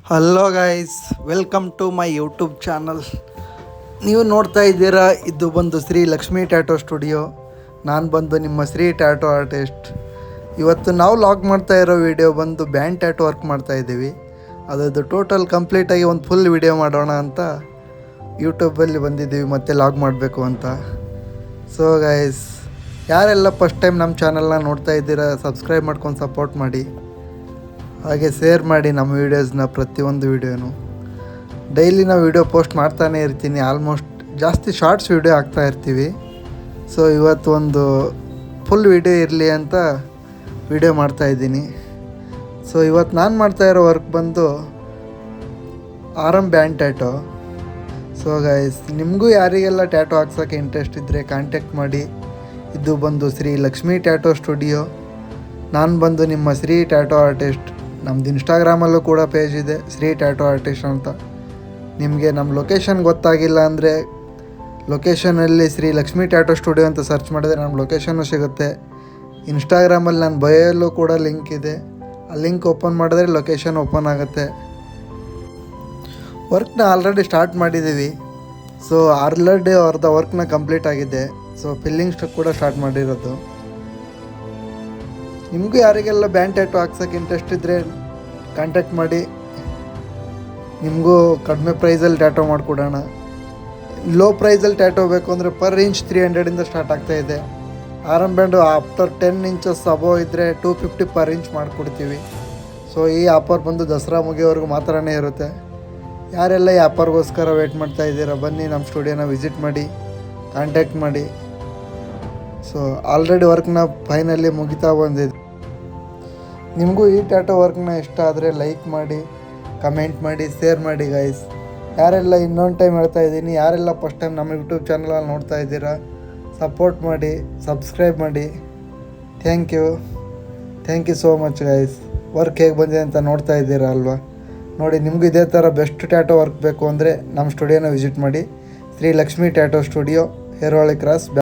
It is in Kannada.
Hello guys, welcome to my YouTube channel. ನೀವು ನೋಡ್ತಾ ಇದ್ದೀರಾ, ಇದು ಬಂದು ಶ್ರೀ ಲಕ್ಷ್ಮೀ ಟ್ಯಾಟೋ ಸ್ಟುಡಿಯೋ. ನಾನು ಬಂದು ನಿಮ್ಮ ಶ್ರೀ ಟ್ಯಾಟೋ ಆರ್ಟಿಸ್ಟ್. ಇವತ್ತು ನಾವು ಲಾಗ್ ಮಾಡ್ತಾ ಇರೋ ವಿಡಿಯೋ ಬಂದು ಬ್ಯಾಂಡ್ ಟ್ಯಾಟೋ ವರ್ಕ್ ಮಾಡ್ತಾ ಇದ್ದೀವಿ. ಅದು ಟೋಟಲ್ ಕಂಪ್ಲೀಟಾಗಿ ಒಂದು ಫುಲ್ ವಿಡಿಯೋ ಮಾಡೋಣ ಅಂತ ಯೂಟ್ಯೂಬಲ್ಲಿ ಬಂದಿದ್ದೀವಿ, ಮತ್ತೆ ಲಾಗ್ ಮಾಡಬೇಕು ಅಂತ. ಸೊ ಗೈಸ್, ಯಾರೆಲ್ಲ ಫಸ್ಟ್ ಟೈಮ್ ನಮ್ಮ ಚಾನಲ್ನ ನೋಡ್ತಾ ಇದ್ದೀರಾ, ಸಬ್ಸ್ಕ್ರೈಬ್ ಮಾಡ್ಕೊಂಡು ಸಪೋರ್ಟ್ ಮಾಡಿ, ಹಾಗೆ ಶೇರ್ ಮಾಡಿ ನಮ್ಮ ವೀಡಿಯೋಸ್ನ. ಪ್ರತಿಯೊಂದು ವೀಡಿಯೋನು ಡೈಲಿ ನಾವು ವೀಡಿಯೋ ಪೋಸ್ಟ್ ಮಾಡ್ತಾನೇ ಇರ್ತೀನಿ. ಆಲ್ಮೋಸ್ಟ್ ಜಾಸ್ತಿ ಶಾರ್ಟ್ಸ್ ವೀಡಿಯೋ ಹಾಕ್ತಾ ಇರ್ತೀವಿ. ಸೊ ಇವತ್ತು ಒಂದು ಫುಲ್ ವೀಡಿಯೋ ಇರಲಿ ಅಂತ ವೀಡಿಯೋ ಮಾಡ್ತಾಯಿದ್ದೀನಿ. ಸೊ ಇವತ್ತು ನಾನು ಮಾಡ್ತಾಯಿರೋ ವರ್ಕ್ ಬಂದು ಆರಮ್ ಬ್ಯಾಂಡ್ ಟ್ಯಾಟೋ. ಸೊ ಗೈಸ್, ನಿಮಗೂ ಯಾರಿಗೆಲ್ಲ ಟ್ಯಾಟೋ ಹಾಕ್ಸೋಕ್ಕೆ ಇಂಟ್ರೆಸ್ಟ್ ಇದ್ದರೆ ಕಾಂಟ್ಯಾಕ್ಟ್ ಮಾಡಿ. ಇದು ಬಂದು ಶ್ರೀ ಲಕ್ಷ್ಮೀ ಟ್ಯಾಟೋ ಸ್ಟುಡಿಯೋ. ನಾನು ಬಂದು ನಿಮ್ಮ ಶ್ರೀ ಟ್ಯಾಟೋ ಆರ್ಟಿಸ್ಟ್. ನಮ್ಮದು ಇನ್ಸ್ಟಾಗ್ರಾಮಲ್ಲೂ ಕೂಡ ಪೇಜ್ ಇದೆ, ಶ್ರೀ ಟ್ಯಾಟೋ ಆರ್ಟಿಸ್ಟ್ ಅಂತ. ನಿಮಗೆ ನಮ್ಮ ಲೊಕೇಶನ್ ಗೊತ್ತಾಗಿಲ್ಲ ಅಂದರೆ ಲೊಕೇಶನಲ್ಲಿ ಶ್ರೀ ಲಕ್ಷ್ಮೀ ಟ್ಯಾಟೋ ಸ್ಟುಡಿಯೋ ಅಂತ ಸರ್ಚ್ ಮಾಡಿದ್ರೆ ನಮ್ಮ ಲೊಕೇಶನ್ನು ಸಿಗುತ್ತೆ. ಇನ್ಸ್ಟಾಗ್ರಾಮಲ್ಲಿ ನನ್ನ ಬಯೋಲ್ಲೂ ಕೂಡ ಲಿಂಕ್ ಇದೆ. ಆ ಲಿಂಕ್ ಓಪನ್ ಮಾಡಿದ್ರೆ ಲೊಕೇಶನ್ ಓಪನ್ ಆಗುತ್ತೆ. ವರ್ಕ್ನ ಆಲ್ರೆಡಿ ಸ್ಟಾರ್ಟ್ ಮಾಡಿದ್ದೀವಿ. ಸೊ ಆಲ್ರೆಡಿ ಅರ್ಧ ವರ್ಕ್ನ ಕಂಪ್ಲೀಟ್ ಆಗಿದೆ. ಸೊ ಫಿಲ್ಲಿಂಗ್ ಕೂಡ ಸ್ಟಾರ್ಟ್ ಮಾಡಿರೋದು. ನಿಮಗೂ ಯಾರಿಗೆಲ್ಲ ಬ್ಯಾಂಡ್ ಟ್ಯಾಟೋ ಹಾಕ್ಸೋಕ್ಕೆ ಇಂಟ್ರೆಸ್ಟ್ ಇದ್ದರೆ ಕಾಂಟ್ಯಾಕ್ಟ್ ಮಾಡಿ. ನಿಮಗೂ ಕಡಿಮೆ ಪ್ರೈಸಲ್ಲಿ ಟ್ಯಾಟೋ ಮಾಡಿಕೊಡೋಣ. ಲೋ ಪ್ರೈಸಲ್ಲಿ ಟ್ಯಾಟೋ ಬೇಕು ಅಂದರೆ ಪರ್ ಇಂಚ್ 300ಇಂದ ಸ್ಟಾರ್ಟ್ ಆಗ್ತಾಯಿದೆ. ಆರಮ್ ಬ್ಯಾಂಡು ಆಫ್ಟರ್ 10 ಇಂಚಸ್ ಅಬೋವ್ ಇದ್ದರೆ 250 ಪರ್ ಇಂಚ್ ಮಾಡಿಕೊಡ್ತೀವಿ. ಸೊ ಈ ಆಫರ್ ಬಂದು ದಸರಾ ಮುಗಿಯೋವರೆಗೂ ಮಾತ್ರನೇ ಇರುತ್ತೆ. ಯಾರೆಲ್ಲ ಈ ಆಫರ್ಗೋಸ್ಕರ ವೇಟ್ ಮಾಡ್ತಾ ಇದ್ದೀರಾ, ಬನ್ನಿ ನಮ್ಮ ಸ್ಟುಡಿಯೋನ ವಿಸಿಟ್ ಮಾಡಿ, ಕಾಂಟ್ಯಾಕ್ಟ್ ಮಾಡಿ. ಸೊ ಆಲ್ರೆಡಿ ವರ್ಕ್ನ ಫೈನಲಿ ಮುಗಿತಾ ಬಂದಿದೆ. ನಿಮಗೂ ಈ ಟ್ಯಾಟೋ ವರ್ಕ್ನ ಇಷ್ಟ ಆದರೆ ಲೈಕ್ ಮಾಡಿ, ಕಮೆಂಟ್ ಮಾಡಿ, ಶೇರ್ ಮಾಡಿ ಗೈಸ್. ಯಾರೆಲ್ಲ ಇನ್ನೊಂದು ಟೈಮ್ ಹೇಳ್ತಾ ಇದ್ದೀನಿ, ಯಾರೆಲ್ಲ ಫಸ್ಟ್ ಟೈಮ್ ನಮ್ಮ ಯೂಟ್ಯೂಬ್ ಚಾನಲಲ್ಲಿ ನೋಡ್ತಾ ಇದ್ದೀರಾ, ಸಪೋರ್ಟ್ ಮಾಡಿ, ಸಬ್ಸ್ಕ್ರೈಬ್ ಮಾಡಿ. Thank you so much guys. Work ಹೇಗೆ ಬಂದಿದೆ ಅಂತ ನೋಡ್ತಾ ಇದ್ದೀರಾ ಅಲ್ವಾ. ನೋಡಿ, ನಿಮಗೂ ಇದೇ ಥರ ಬೆಸ್ಟ್ ಟ್ಯಾಟೋ ವರ್ಕ್ ಬೇಕು ಅಂದರೆ ನಮ್ಮ ಸ್ಟುಡಿಯೋನ ವಿಸಿಟ್ ಮಾಡಿ. Shri Lakshmi tattoo studio, Heroli cross.